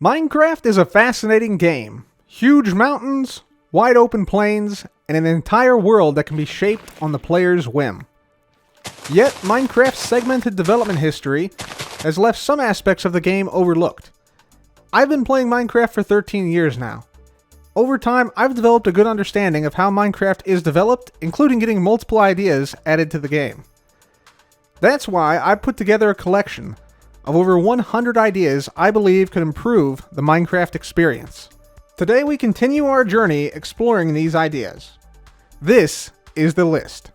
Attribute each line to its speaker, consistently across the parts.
Speaker 1: Minecraft is a fascinating game. Huge mountains, wide open plains, and an entire world that can be shaped on the player's whim. Yet, Minecraft's segmented development history has left some aspects of the game overlooked. I've been playing Minecraft for 13 years now. Over time, I've developed a good understanding of how Minecraft is developed, including getting multiple ideas added to the game. That's why I put together a collection of over 100 ideas I believe could improve the Minecraft experience. Today we continue our journey exploring these ideas. This is the list.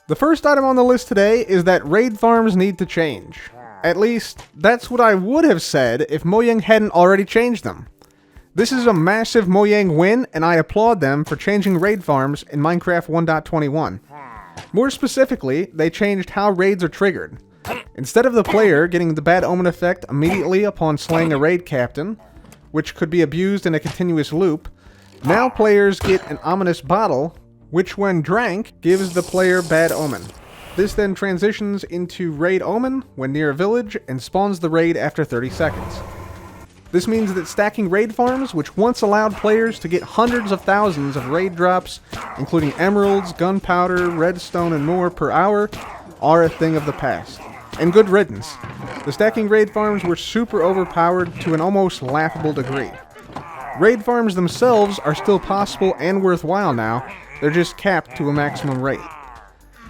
Speaker 1: The first item on the list today is that raid farms need to change. At least, that's what I would have said if Mojang hadn't already changed them. This is a massive Mojang win, and I applaud them for changing raid farms in Minecraft 1.21. More specifically, they changed how raids are triggered. Instead of the player getting the bad omen effect immediately upon slaying a raid captain, which could be abused in a continuous loop, now players get an ominous bottle, which when drank, gives the player bad omen. This then transitions into raid omen when near a village and spawns the raid after 30 seconds. This means that stacking raid farms, which once allowed players to get hundreds of thousands of raid drops, including emeralds, gunpowder, redstone, and more per hour, are a thing of the past. And good riddance. The stacking raid farms were super overpowered to an almost laughable degree. Raid farms themselves are still possible and worthwhile now, they're just capped to a maximum rate.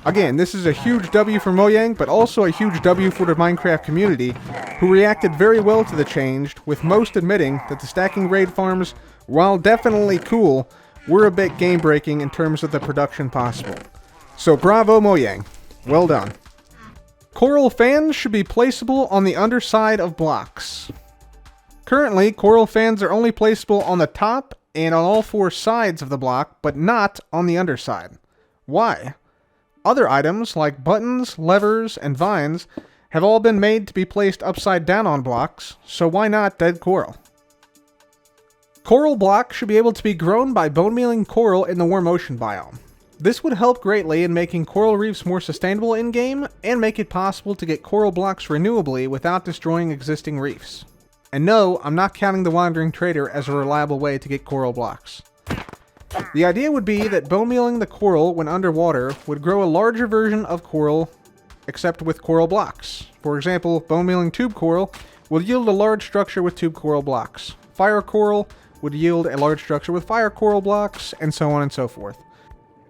Speaker 1: Again, this is a huge W for Mojang, but also a huge W for the Minecraft community, who reacted very well to the change, with most admitting that the stacking raid farms, while definitely cool, were a bit game-breaking in terms of the production possible. So bravo Mojang. Well done. Coral fans should be placeable on the underside of blocks. Currently, coral fans are only placeable on the top and on all four sides of the block, but not on the underside. Why? Other items, like buttons, levers, and vines, have all been made to be placed upside down on blocks, so why not dead coral? Coral blocks should be able to be grown by bone mealing coral in the warm ocean biome. This would help greatly in making coral reefs more sustainable in-game, and make it possible to get coral blocks renewably without destroying existing reefs. And no, I'm not counting the Wandering Trader as a reliable way to get coral blocks. The idea would be that bone mealing the coral when underwater would grow a larger version of coral, except with coral blocks. For example, bone mealing tube coral will yield a large structure with tube coral blocks. Fire coral would yield a large structure with fire coral blocks, and so on and so forth.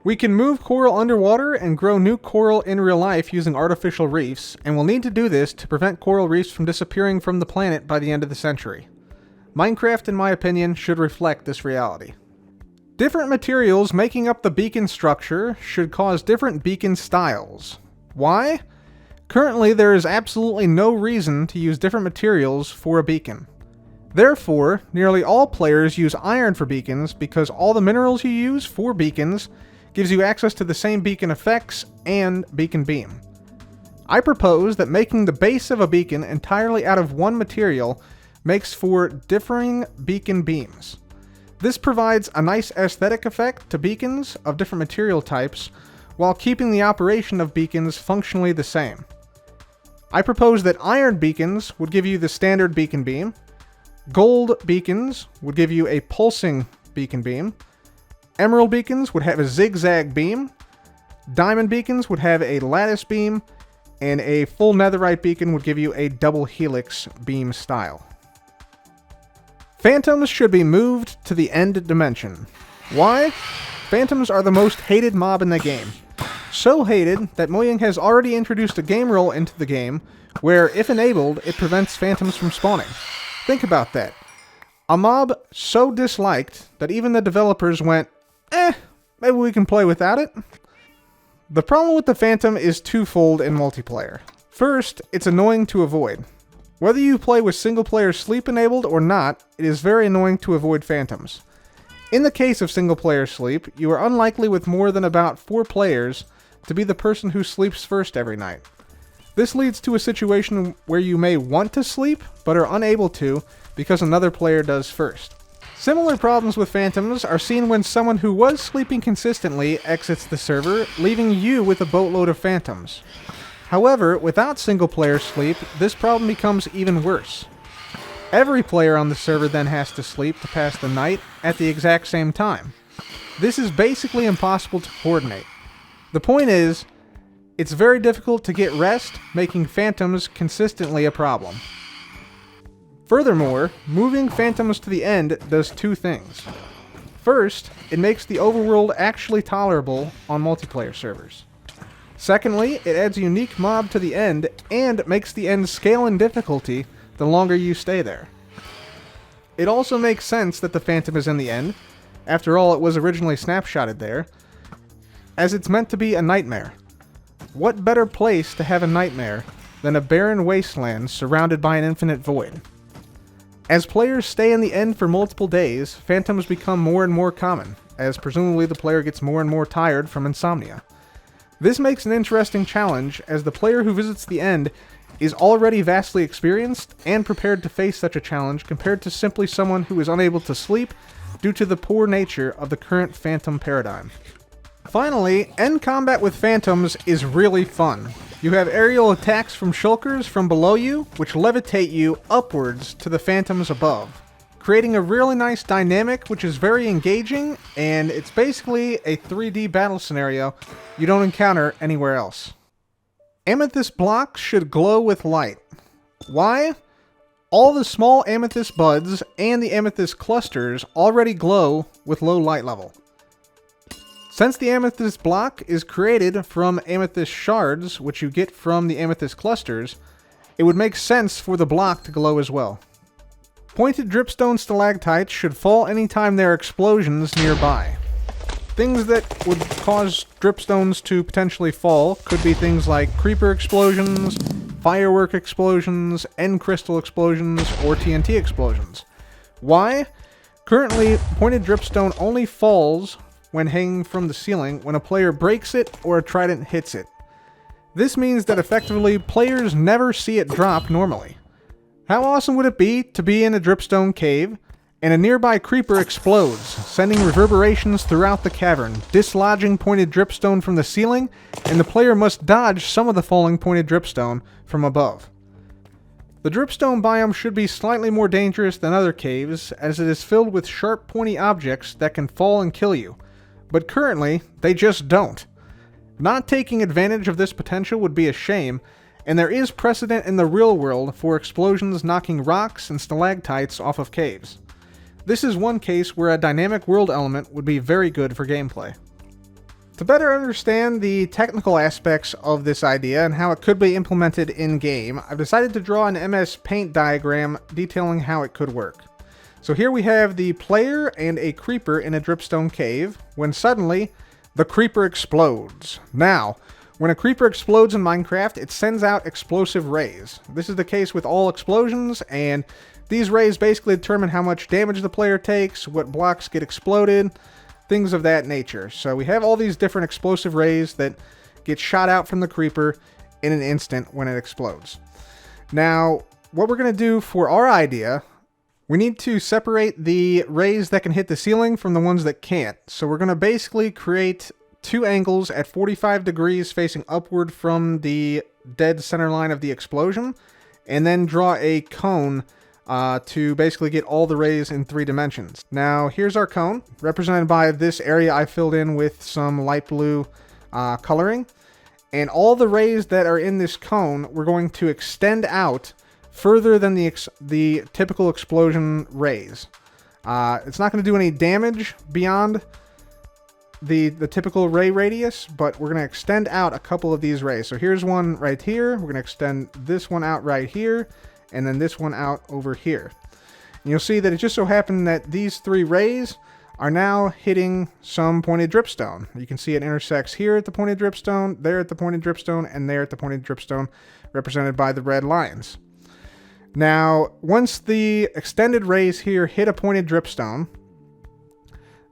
Speaker 1: We can move coral underwater and grow new coral in real life using artificial reefs, and we'll need to do this to prevent coral reefs from disappearing from the planet by the end of the century. Minecraft, in my opinion, should reflect this reality. Different materials making up the beacon structure should cause different beacon styles. Why? Currently, there is absolutely no reason to use different materials for a beacon. Therefore, nearly all players use iron for beacons because all the minerals you use for beacons gives you access to the same beacon effects and beacon beam. I propose that making the base of a beacon entirely out of one material makes for differing beacon beams. This provides a nice aesthetic effect to beacons of different material types, while keeping the operation of beacons functionally the same. I propose that iron beacons would give you the standard beacon beam, gold beacons would give you a pulsing beacon beam, emerald beacons would have a zigzag beam, diamond beacons would have a lattice beam, and a full netherite beacon would give you a double helix beam style. Phantoms should be moved to the end dimension. Why? Phantoms are the most hated mob in the game. So hated that Mojang has already introduced a game rule into the game where, if enabled, it prevents phantoms from spawning. Think about that. A mob so disliked that even the developers went, maybe we can play without it. The problem with the phantom is twofold in multiplayer. First, it's annoying to avoid. Whether you play with single-player sleep enabled or not, it is very annoying to avoid phantoms. In the case of single-player sleep, you are unlikely with more than about 4 players to be the person who sleeps first every night. This leads to a situation where you may want to sleep, but are unable to because another player does first. Similar problems with phantoms are seen when someone who was sleeping consistently exits the server, leaving you with a boatload of phantoms. However, without single-player sleep, this problem becomes even worse. Every player on the server then has to sleep to pass the night at the exact same time. This is basically impossible to coordinate. The point is, it's very difficult to get rest, making phantoms consistently a problem. Furthermore, moving phantoms to the end does two things. First, it makes the overworld actually tolerable on multiplayer servers. Secondly, it adds a unique mob to the end, and makes the end scale in difficulty the longer you stay there. It also makes sense that the phantom is in the end. After all, it was originally snapshotted there, as it's meant to be a nightmare. What better place to have a nightmare than a barren wasteland surrounded by an infinite void? As players stay in the end for multiple days, phantoms become more and more common, as presumably the player gets more and more tired from insomnia. This makes an interesting challenge, as the player who visits the end is already vastly experienced and prepared to face such a challenge compared to simply someone who is unable to sleep due to the poor nature of the current phantom paradigm. Finally, end combat with phantoms is really fun. You have aerial attacks from shulkers from below you, which levitate you upwards to the phantoms above, creating a really nice dynamic which is very engaging, and it's basically a 3D battle scenario you don't encounter anywhere else. Amethyst blocks should glow with light. Why? All the small amethyst buds and the amethyst clusters already glow with low light level. Since the amethyst block is created from amethyst shards, which you get from the amethyst clusters, it would make sense for the block to glow as well. Pointed dripstone stalactites should fall anytime there are explosions nearby. Things that would cause dripstones to potentially fall could be things like creeper explosions, firework explosions, end crystal explosions, or TNT explosions. Why? Currently, pointed dripstone only falls when hanging from the ceiling when a player breaks it or a trident hits it. This means that effectively players never see it drop normally. How awesome would it be to be in a dripstone cave and a nearby creeper explodes, sending reverberations throughout the cavern, dislodging pointed dripstone from the ceiling, and the player must dodge some of the falling pointed dripstone from above. The dripstone biome should be slightly more dangerous than other caves, as it is filled with sharp, pointy objects that can fall and kill you. But currently, they just don't. Not taking advantage of this potential would be a shame, and there is precedent in the real world for explosions knocking rocks and stalactites off of caves. This is one case where a dynamic world element would be very good for gameplay. To better understand the technical aspects of this idea and how it could be implemented in-game, I've decided to draw an MS Paint diagram detailing how it could work. So here we have the player and a creeper in a dripstone cave, when suddenly, the creeper explodes. Now, when a creeper explodes in Minecraft, it sends out explosive rays. This is the case with all explosions, and these rays basically determine how much damage the player takes, what blocks get exploded, things of that nature. So we have all these different explosive rays that get shot out from the creeper in an instant when it explodes. Now, what we're going to do for our idea, we need to separate the rays that can hit the ceiling from the ones that can't. So we're going to basically create two angles at 45 degrees facing upward from the dead center line of the explosion, and then draw a cone to basically get all the rays in 3 dimensions. Now, here's our cone, represented by this area I filled in with some light blue coloring. And all the rays that are in this cone, we're going to extend out further than the typical explosion rays. It's not going to do any damage beyond the typical ray radius, but we're going to extend out a couple of these rays. So here's one right here. We're going to extend this one out right here, and then this one out over here. And you'll see that it just so happened that these 3 rays are now hitting some pointed dripstone. You can see it intersects here at the pointed dripstone, there at the pointed dripstone, and there at the pointed dripstone, represented by the red lines. Now, once the extended rays here hit a pointed dripstone,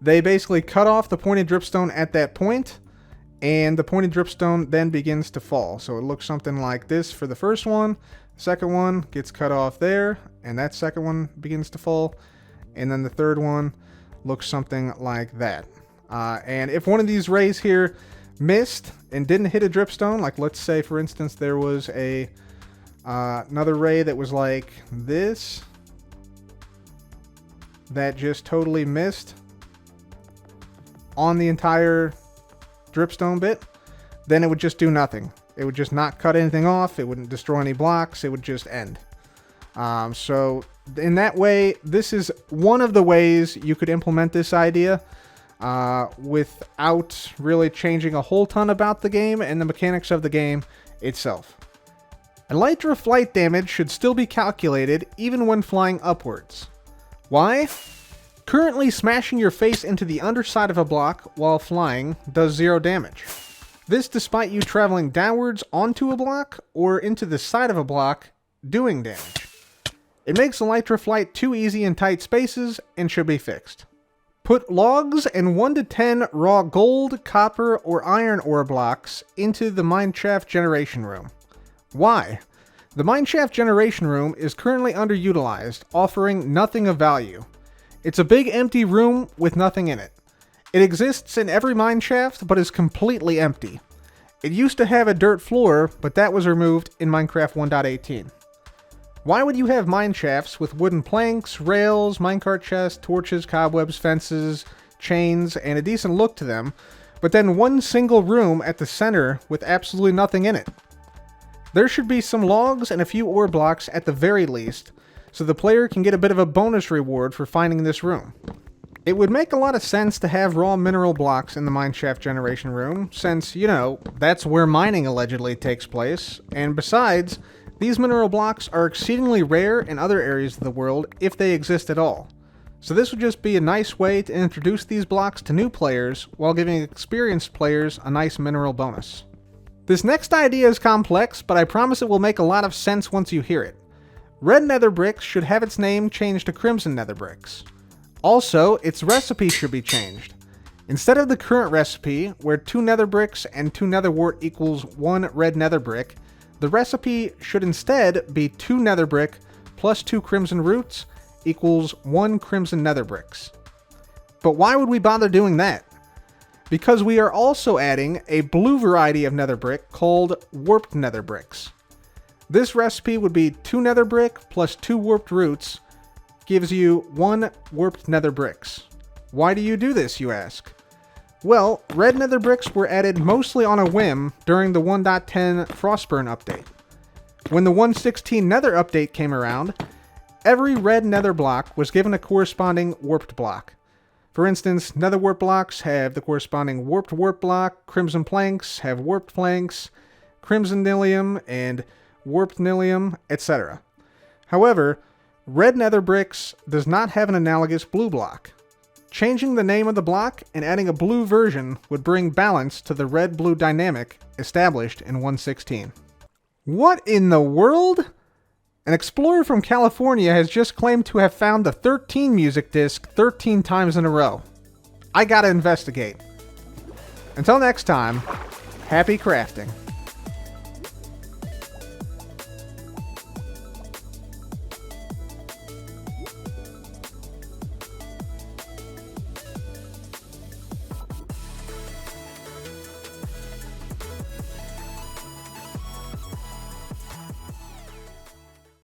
Speaker 1: they basically cut off the pointed dripstone at that point, and the pointed dripstone then begins to fall. So it looks something like this for the first one. The second one gets cut off there, and that second one begins to fall. And then the third one looks something like that. And if one of these rays here missed and didn't hit a dripstone, like let's say for instance there was a another ray that was like this, that just totally missed on the entire dripstone bit, then it would just do nothing. It would just not cut anything off, it wouldn't destroy any blocks, it would just end. So in that way, this is one of the ways you could implement this idea without really changing a whole ton about the game and the mechanics of the game itself. Electroflight damage should still be calculated even when flying upwards. Why? Currently, smashing your face into the underside of a block while flying does 0 damage. This despite you traveling downwards onto a block or into the side of a block doing damage. It makes Electroflight too easy in tight spaces and should be fixed. Put logs and 1 to 10 raw gold, copper, or iron ore blocks into the mineshaft generation room. Why? The mineshaft generation room is currently underutilized, offering nothing of value. It's a big empty room with nothing in it. It exists in every mineshaft, but is completely empty. It used to have a dirt floor, but that was removed in Minecraft 1.18. Why would you have mineshafts with wooden planks, rails, minecart chests, torches, cobwebs, fences, chains, and a decent look to them, but then one single room at the center with absolutely nothing in it? There should be some logs and a few ore blocks at the very least, so the player can get a bit of a bonus reward for finding this room. It would make a lot of sense to have raw mineral blocks in the mineshaft generation room, since, you know, that's where mining allegedly takes place, and besides, these mineral blocks are exceedingly rare in other areas of the world if they exist at all. So this would just be a nice way to introduce these blocks to new players while giving experienced players a nice mineral bonus. This next idea is complex, but I promise it will make a lot of sense once you hear it. Red nether bricks should have its name changed to crimson nether bricks. Also, its recipe should be changed. Instead of the current recipe, where 2 nether bricks and 2 nether wart equals 1 red nether brick, the recipe should instead be 2 nether brick plus 2 crimson roots equals 1 crimson nether bricks. But why would we bother doing that? Because we are also adding a blue variety of nether brick called warped nether bricks. This recipe would be 2 nether brick plus 2 warped roots gives you 1 warped nether bricks. Why do you do this, you ask? Well, red nether bricks were added mostly on a whim during the 1.10 Frostburn update. When the 1.16 nether update came around, every red nether block was given a corresponding warped block. For instance, nether warp blocks have the corresponding warped warp block, crimson planks have warped planks, crimson nilium and warped nilium, etc. However, red nether bricks does not have an analogous blue block. Changing the name of the block and adding a blue version would bring balance to the red-blue dynamic established in 1.16. What in the world? An explorer from California has just claimed to have found the 13 music disc 13 times in a row. I gotta investigate. Until next time, happy crafting.